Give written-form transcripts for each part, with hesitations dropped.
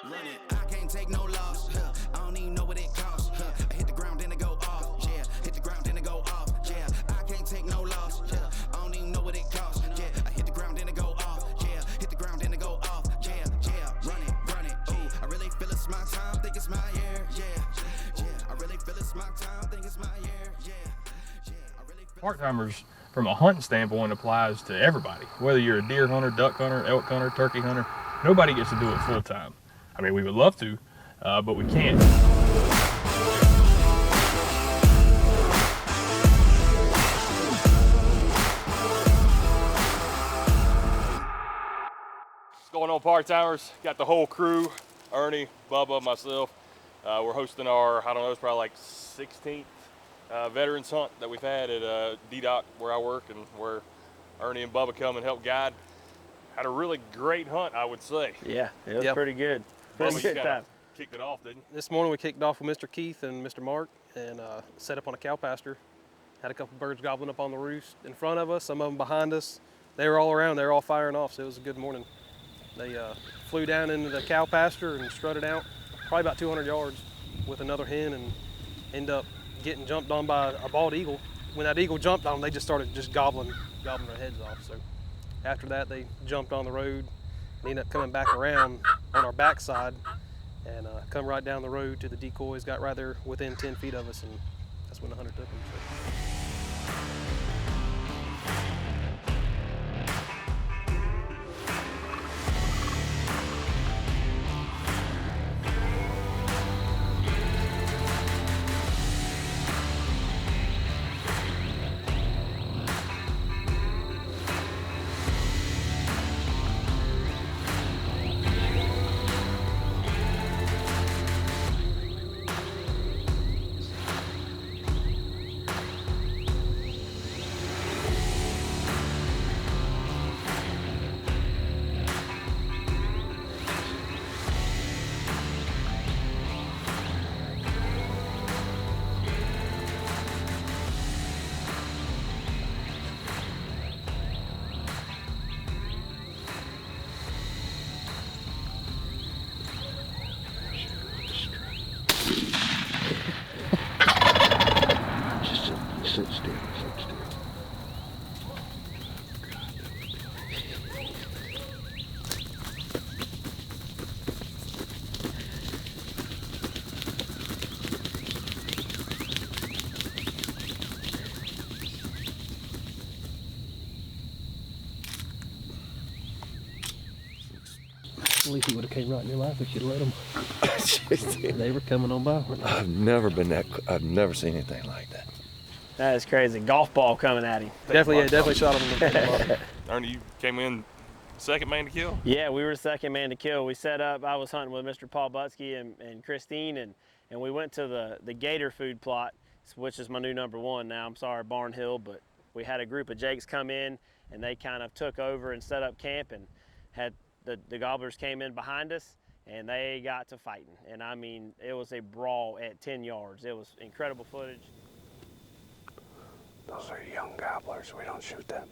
Run it, I can't take no loss. I don't even know what it costs. I hit the ground, then it go off. Yeah, hit the ground, then it go off. Yeah, I can't take no loss. I don't even know what it costs. Yeah, I hit the ground, then it go off. Yeah, hit the ground, then it go off. Yeah, run it. Ooh, I really feel it's my time, think it's my year. Yeah, I really feel it's my time, think it's my year. Yeah, I really feel Part-timers, from a hunting standpoint, applies to everybody. Whether you're a deer hunter, duck hunter, elk hunter, turkey hunter, nobody gets to do it full time. I mean, we would love to, but we can't. What's going on, part-timers? Got the whole crew, Ernie, Bubba, myself. We're hosting our, I don't know, it's probably like 16th veterans hunt that we've had at D-Dock where I work and where Ernie and Bubba come and help guide. Had a really great hunt, I would say. Yeah, it was pretty good. Bubba, you kinda kicked it off, didn't you? This morning we kicked off with Mr. Keith and Mr. Mark and set up on a cow pasture. Had a couple birds gobbling up on the roost in front of us, some of them behind us. They were all around, they were all firing off, so it was a good morning. They flew down into the cow pasture and strutted out probably about 200 yards with another hen and ended up getting jumped on by a bald eagle. When that eagle jumped on them, they just started gobbling their heads off. So after that, they jumped on the road and ended up coming back around on our backside and come right down the road to the decoys, got right there within 10 feet of us, and that's when the hunter took them. So. Sit still. At least he would have came right in your life if you'd let him. They were coming on by. I've never seen anything like that. That is crazy. Golf ball coming at him. Definitely shot him in the Ernie, you came in second man to kill? Yeah, we were second man to kill. We set up, I was hunting with Mr. Paul Butski and Christine, and we went to the gator food plot, which is my new #1 now. I'm sorry, Barn Hill, but we had a group of Jakes come in, and they kind of took over and set up camp, and had the gobblers came in behind us, and they got to fighting. And I mean, it was a brawl at 10 yards. It was incredible footage. Those are young gobblers. We don't shoot them.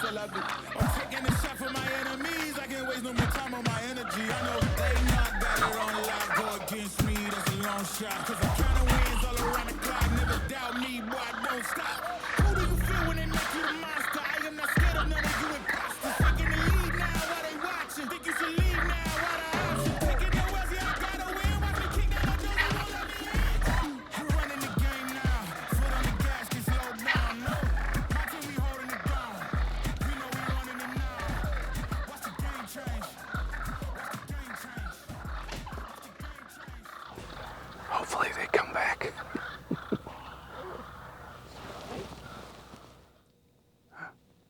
all I do. I'm taking a shot for my enemies. I can't waste no more time on my energy. I know they not got it on lock. Go against me, that's a long shot. Cause I'm counting wins all around the clock. Never doubt me, boy, I don't stop. Who do you feel when they make you the monster? I am not scared of none of you imposters. Taking the lead now while they watching. Think you should leave now while the option. Taking the West, yeah, I gotta win. Watch me kick down the door, they won't let me in. We're running the game now. Foot on the gas, can slow down. No, my team, we holding it down. We know we running it now. Watch the game change. Watch the game change. Watch the game change. Hopefully they come back.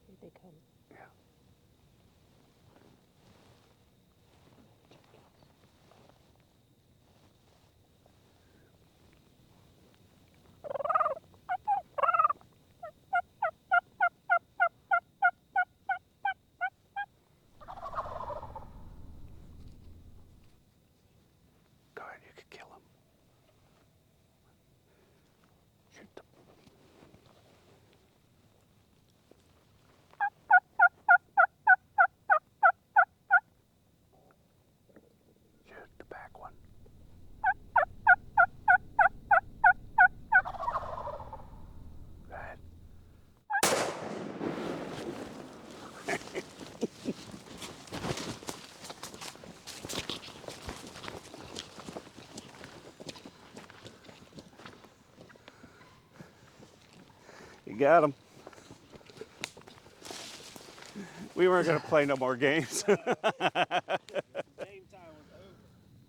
Did they come? Yeah. Go ahead, you could kill him. Shoot them. Shoot the back one. Go ahead. You got him. We weren't going to play no more games.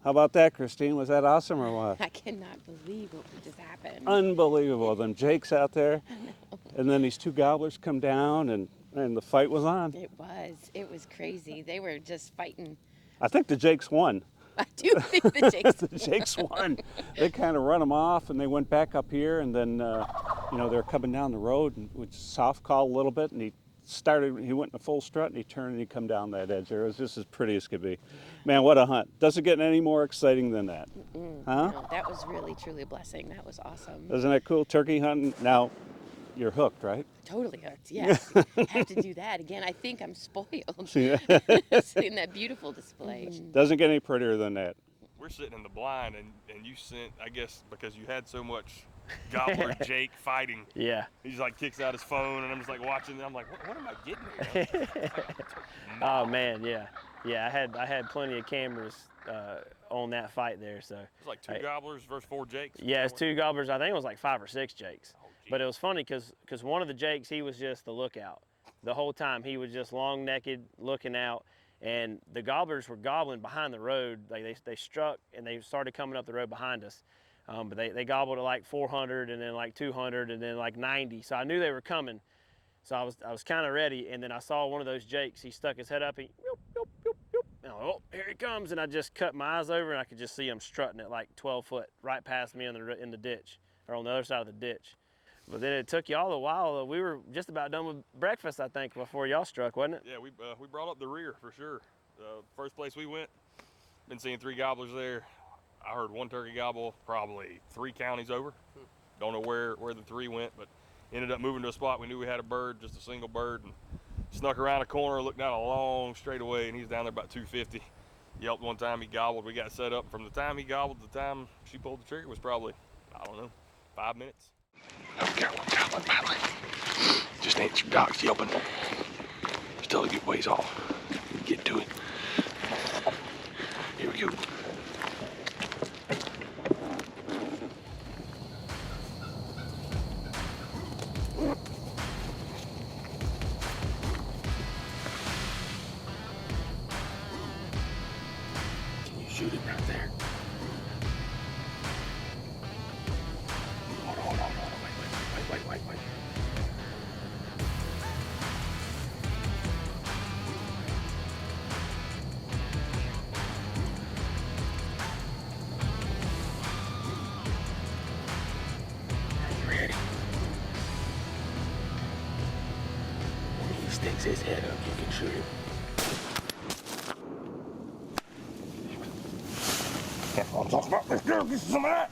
How about that, Christine? Was that awesome or what? I cannot believe what just happened. Unbelievable. Then Jake's out there, and then these two gobblers come down, and the fight was on. It was crazy. They were just fighting. I think the Jakes won. I do think the Jakes. The Jakes won. They kind of run them off, and they went back up here, and then they're coming down the road, and with soft call a little bit, and he went in a full strut, and he turned and he come down that edge there. It was just as pretty as could be. Man, what a hunt. Doesn't get any more exciting than that. Huh? No, that was really, truly a blessing. That was awesome. Isn't that cool? Turkey hunting. Now, you're hooked, right? Totally hooked, yes. Have to do that again. I think I'm spoiled. Yeah. Seeing that beautiful display. Doesn't get any prettier than that. We're sitting in the blind, and you sent, I guess, because you had so much Gobbler and Jake fighting. Yeah. He just like kicks out his phone, and I'm just like watching. I'm like, what am I getting here? Oh man, yeah. I had plenty of cameras on that fight there, so. It's like two Gobblers versus 4 Jakes. Yeah, it's 2 gobblers. I think it was like 5 or 6 Jakes. Oh, But it was funny because one of the Jakes, he was just the lookout. The whole time he was just long-necked looking out, and the gobblers were gobbling behind the road. Like they struck and they started coming up the road behind us. But they gobbled at like 400 and then like 200 and then like 90. So I knew they were coming. So I was kind of ready, and then I saw one of those Jakes. He stuck his head up and yoop, yoop, yoop, yoop. And I went, oh, here he comes, and I just cut my eyes over, and I could just see him strutting at like 12 foot right past me in the ditch, or on the other side of the ditch. But then it took y'all a while. We were just about done with breakfast, I think, before y'all struck, wasn't it? Yeah, we brought up the rear for sure. First place we went, been seeing 3 gobblers there. I heard 1 turkey gobble probably 3 counties over. Don't know where the 3 went, but ended up moving to a spot we knew we had a bird, just a single bird, and snuck around a corner, looked down a long straightaway, and he's down there about 250. Yelped one time, he gobbled. We got set up. From the time he gobbled to the time she pulled the trigger was probably, I don't know, 5 minutes. I've got one gobbling, Madeline. Just ain't some dogs yelping. Still a good ways off. Get to it. Here we go. Can you shoot it right there? Hold on. Wait. Are you ready? When he sticks his head up, you can shoot him. That's what I'm talking about. Let's go get some of that.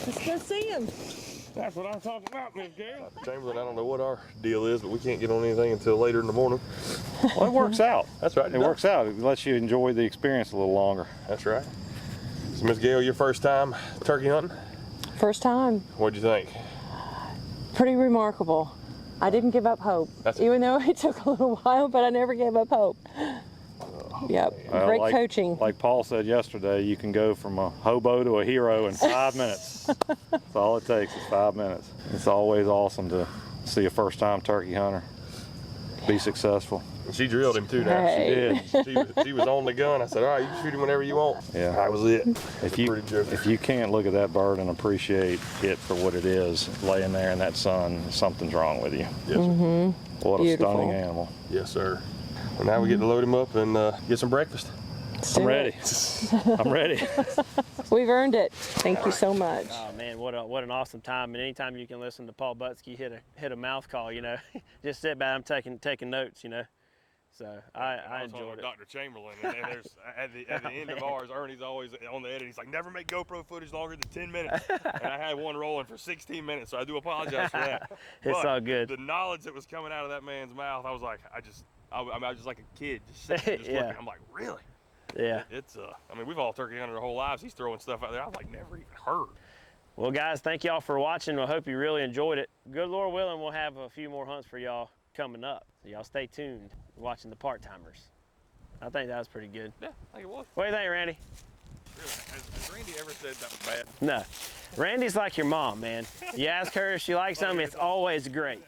Let's go see him. That's what I'm talking about, Miss Gail. Chamberlain, I don't know what our deal is, but we can't get on anything until later in the morning. Well, it works out. That's right. It works out. It lets you enjoy the experience a little longer. That's right. So, Miss Gail, your first time turkey hunting? First time. What'd you think? Pretty remarkable. I didn't give up hope, even though it took a little while, but I never gave up hope. Yep, great coaching. Like Paul said yesterday, you can go from a hobo to a hero in 5 minutes. That's all it takes is 5 minutes. It's always awesome to see a first-time turkey hunter be successful. And she drilled him too now. Hey. She did. She was on the gun. I said, all right, you can shoot him whenever you want. Yeah. That was it. If you can't look at that bird and appreciate it for what it is, laying there in that sun, something's wrong with you. Yes, sir. What a Beautiful. stunning animal. Yes, sir. Well, now we get to load him up and get some breakfast. I'm ready. I'm ready. We've earned it. Thank you so much. Oh man, what an awesome time! And anytime you can listen to Paul Butski hit a mouth call, you know, just sit back. I'm taking notes, you know. So I enjoyed it. Dr. Chamberlain, and then there's at the end of ours, Ernie's always on the edit. He's like, never make GoPro footage longer than 10 minutes. And I had one rolling for 16 minutes, so I do apologize for that. It's but all good. The knowledge that was coming out of that man's mouth, I was like, I was just like a kid, just sitting, just Yeah. looking. I'm like, really? Yeah. It's I mean, we've all turkey hunted our whole lives. He's throwing stuff out there I've like never even heard. Well, guys, thank y'all for watching. I hope you really enjoyed it. Good Lord willing, we'll have a few more hunts for y'all coming up. So y'all stay tuned watching the part-timers. I think that was pretty good. Yeah, I think it was. What do you think, Randy? Really? Has Randy ever said that was bad? No. Randy's like your mom, man. You ask her if she likes something, it's always great.